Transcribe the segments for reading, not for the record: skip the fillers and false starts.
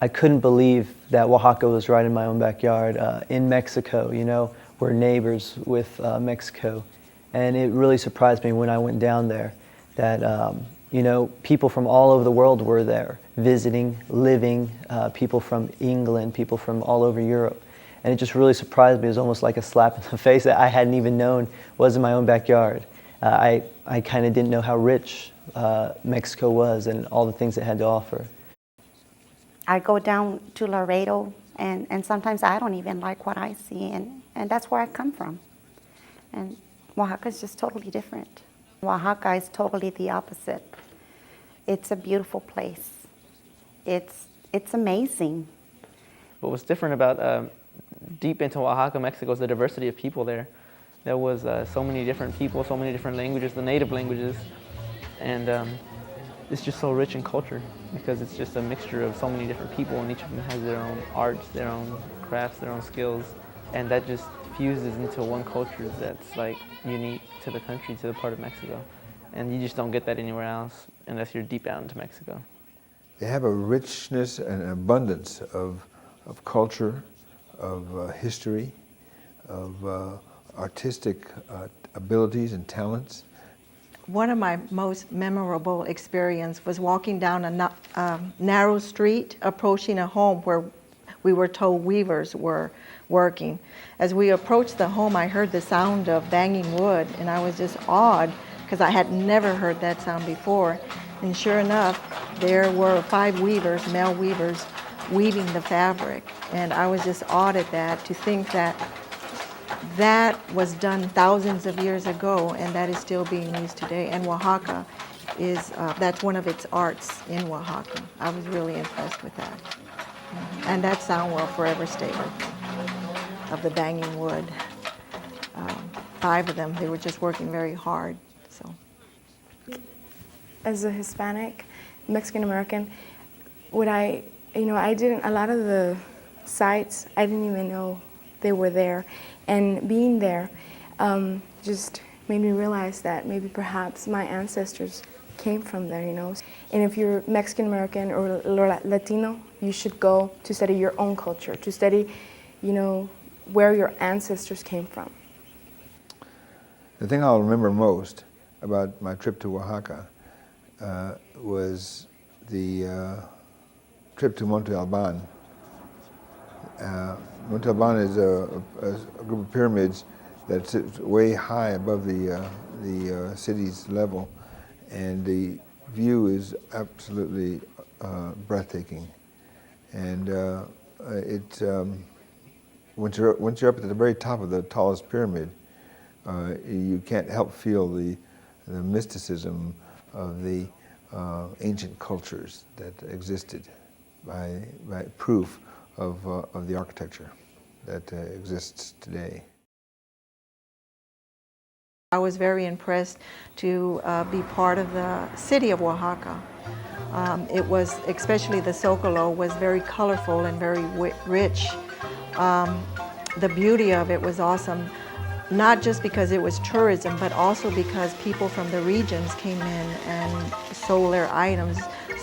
I couldn't believe that Oaxaca was right in my own backyard, in Mexico, you know, we're neighbors with Mexico. And it really surprised me when I went down there that, you know, people from all over the world were there, visiting, living, people from England, people from all over Europe. And it just really surprised me. It was almost like a slap in the face that I hadn't even known was in my own backyard. I kind of didn't know how rich Mexico was and all the things it had to offer. I go down to Laredo, and sometimes I don't even like what I see, and that's where I come from. And Oaxaca is just totally different. Oaxaca is totally the opposite. It's a beautiful place. It's amazing. What was different about deep into Oaxaca, Mexico, is the diversity of people there. There was so many different people, so many different languages, the native languages, and it's just so rich in culture because it's just a mixture of so many different people, and each of them has their own arts, their own crafts, their own skills, and that just fuses into one culture that's like unique to the country, to the part of Mexico. And you just don't get that anywhere else unless you're deep out into Mexico. They have a richness and abundance of culture, of history, of artistic abilities and talents. One of my most memorable experiences was walking down a narrow street approaching a home where we were told weavers were working. As we approached the home, I heard the sound of banging wood, and I was just awed because I had never heard that sound before. And sure enough, there were 5 weavers, male weavers, weaving the fabric. And I was just awed at that, to think that that was done thousands of years ago, and that is still being used today. And Oaxaca is, that's one of its arts in Oaxaca. I was really impressed with that. And that sound will forever stay with me, of the banging wood. 5 of them, they were just working very hard. So, as a Hispanic, Mexican American, a lot of the sites, I didn't even know they were there. And being there just made me realize that maybe perhaps my ancestors came from there, you know. And if you're Mexican American or Latino, you should go to study your own culture, to study, you know, where your ancestors came from. The thing I'll remember most about my trip to Oaxaca was the trip to Monte Alban. Monte Alban is a group of pyramids that sits way high above the city's level, and the view is absolutely breathtaking. And once you're up at the very top of the tallest pyramid, you can't help feel the mysticism of the ancient cultures that existed by proof of the architecture that exists today. I was very impressed to be part of the city of Oaxaca. It was, especially the Zocalo, was very colorful and very rich. The beauty of it was awesome, not just because it was tourism, but also because people from the regions came in and sold their items.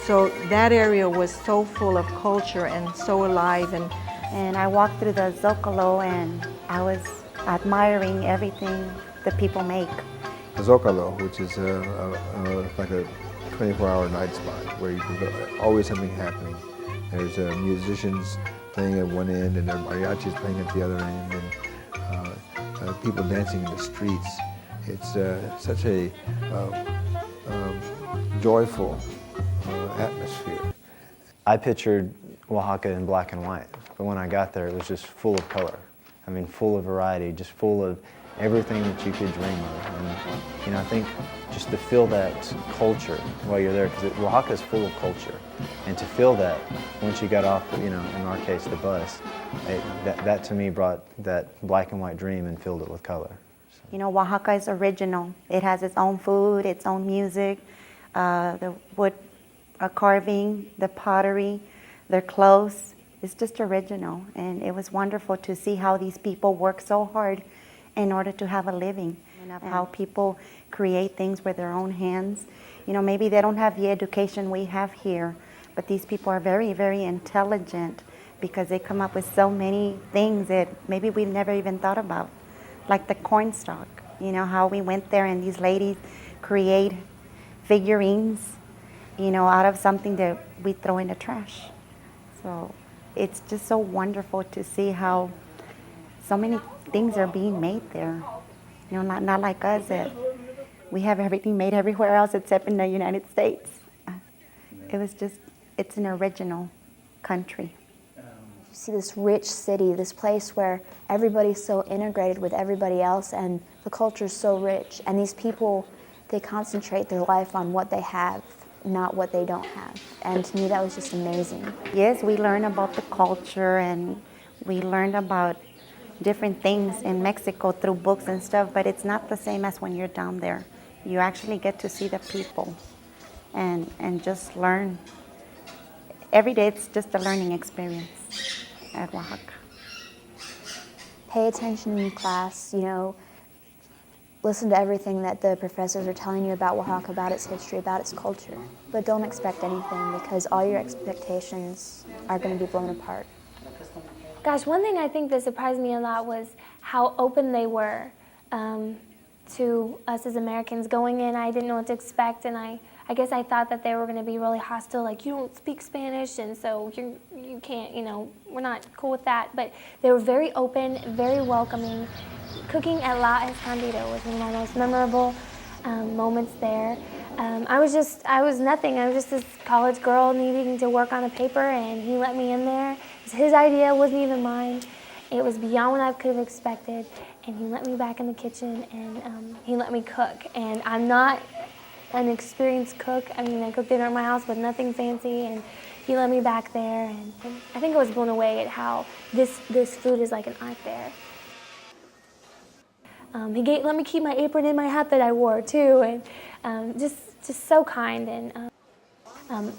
So that area was so full of culture and so alive. And I walked through the Zocalo, and I was admiring everything the people make. The Zocalo, which is like a 24-hour night spot where you can go, always something happening. There's musicians playing at one end, and there are mariachis playing at the other end, and people dancing in the streets. It's such a joyful atmosphere. I pictured Oaxaca in black and white, but when I got there, it was just full of color. I mean, full of variety, just full of everything that you could dream of. And, you know, I think just to feel that culture while you're there, because Oaxaca is full of culture, and to feel that once you got off, you know, in our case, the bus, that to me brought that black and white dream and filled it with color. So. You know, Oaxaca is original. It has its own food, its own music, the wood carving, the pottery, their clothes. It's just original, and it was wonderful to see how these people work so hard in order to have a living, and of how people create things with their own hands. You know, maybe they don't have the education we have here, but these people are very, very intelligent because they come up with so many things that maybe we've never even thought about, like the cornstalk. You know, how we went there and these ladies create figurines, you know, out of something that we throw in the trash. So it's just so wonderful to see how so many things are being made there. You know, not like us, that we have everything made everywhere else except in the United States. It's an original country. You see this rich city, this place where everybody's so integrated with everybody else, and the culture's so rich. And these people, they concentrate their life on what they have, not what they don't have. And to me, that was just amazing. Yes, we learn about the culture, and we learned about different things in Mexico through books and stuff, but it's not the same as when you're down there. You actually get to see the people and just learn. Every day it's just a learning experience at Oaxaca. Pay attention in class, you know, listen to everything that the professors are telling you about Oaxaca, about its history, about its culture. But don't expect anything, because all your expectations are going to be blown apart. Gosh, one thing I think that surprised me a lot was how open they were to us as Americans. Going in, I didn't know what to expect, and I guess I thought that they were going to be really hostile, like, you don't speak Spanish, and so you can't, you know, we're not cool with that. But they were very open, very welcoming. Cooking at La Escondida was one of my most memorable moments there. I was nothing. I was just this college girl needing to work on a paper, and he let me in there. It was his idea, it wasn't even mine. It was beyond what I could have expected, and he let me back in the kitchen, and he let me cook. And I'm not an experienced cook. I mean, I cook dinner at my house, but nothing fancy, and he let me back there, and I think I was blown away at how this food is like an art there. He let me keep my apron in my hat that I wore too, and just so kind, and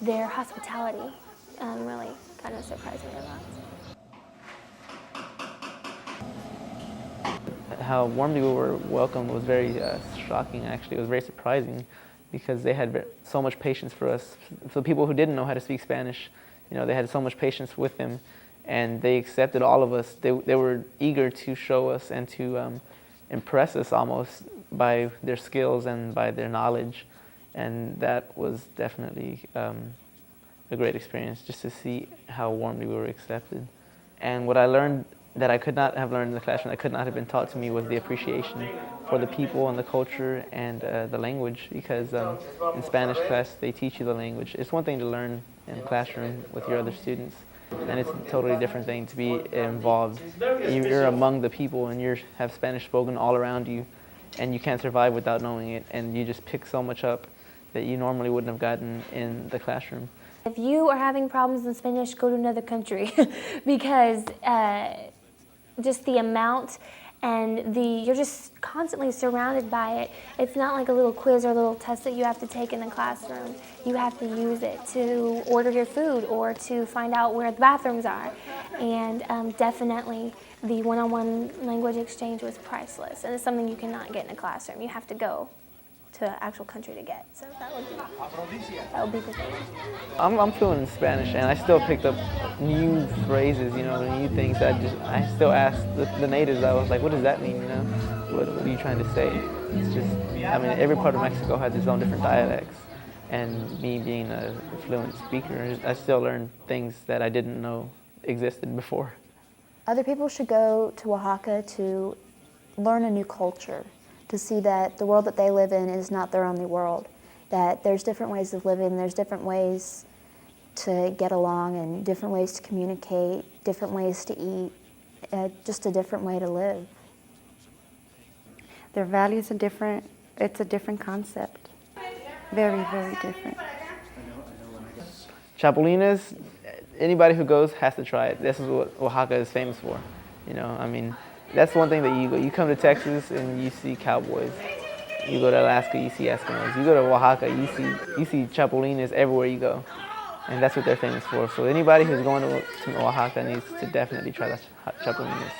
their hospitality really kind of surprised me a lot. How warmly we were welcomed was very shocking, actually. It was very surprising, because they had so much patience for us. For people who didn't know how to speak Spanish, you know, they had so much patience with them, and they accepted all of us. They were eager to show us and to impress us almost by their skills and by their knowledge, and that was definitely a great experience, just to see how warmly we were accepted. And what I learned that I could not have learned in the classroom, that could not have been taught to me, was the appreciation for the people and the culture and the language, because in Spanish class they teach you the language. It's one thing to learn in the classroom with your other students, and it's a totally different thing to be involved. You're among the people, and you have Spanish spoken all around you, and you can't survive without knowing it, and you just pick so much up that you normally wouldn't have gotten in the classroom. If you are having problems in Spanish, go to another country because just the amount and you're just constantly surrounded by it. It's not like a little quiz or a little test that you have to take in the classroom. You have to use it to order your food or to find out where the bathrooms are. And definitely the one-on-one language exchange was priceless, and it's something you cannot get in a classroom. You have to go to an actual country to get. So that would be the thing. I'm fluent in Spanish, and I still picked up new phrases, you know, new things that I still ask the natives. I was like, what does that mean, you know? What are you trying to say? It's just, I mean, every part of Mexico has its own different dialects, and me being a fluent speaker, I still learn things that I didn't know existed before. Other people should go to Oaxaca to learn a new culture, to see that the world that they live in is not their only world, that there's different ways of living, there's different ways to get along and different ways to communicate, different ways to eat, just a different way to live. Their values are different. It's a different concept. Very, very different. Chapulines, anybody who goes has to try it. This is what Oaxaca is famous for. You know, I mean, that's one thing that you come to Texas and you see cowboys. You go to Alaska, you see Eskimos. You go to Oaxaca, you see chapulines everywhere you go. And that's what they're famous for. So anybody who's going to Oaxaca needs to definitely try the chapulines.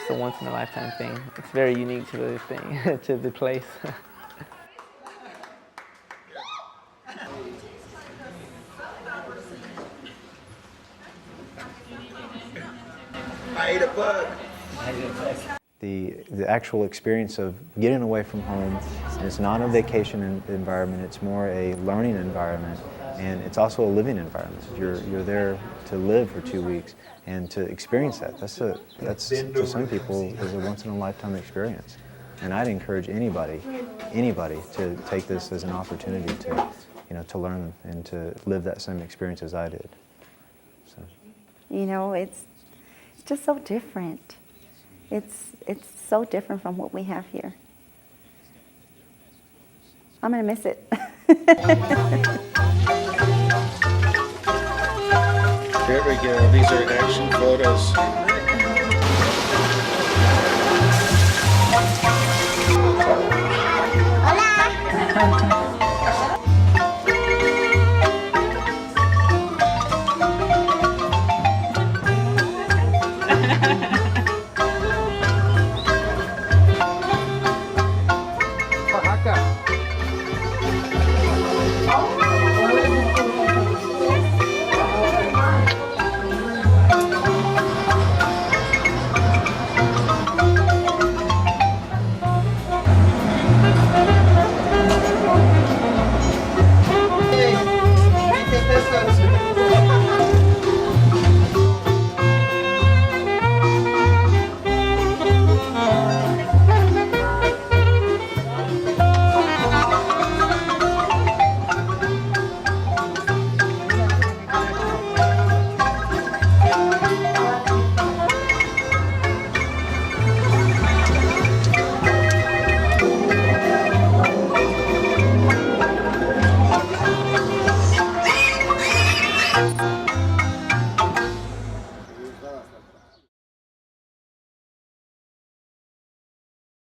It's a once in a lifetime thing. It's very unique to the thing, to the place. I ate a bug. The actual experience of getting away from home, and it's not a vacation environment, it's more a learning environment, and it's also a living environment. You're there to live for 2 weeks and to experience that. That's to some people is a once in a lifetime experience. And I'd encourage anybody to take this as an opportunity to, to learn and to live that same experience as I did. So. You know, it's just so different. It's so different from what we have here. I'm gonna miss it. There we go. These are action photos.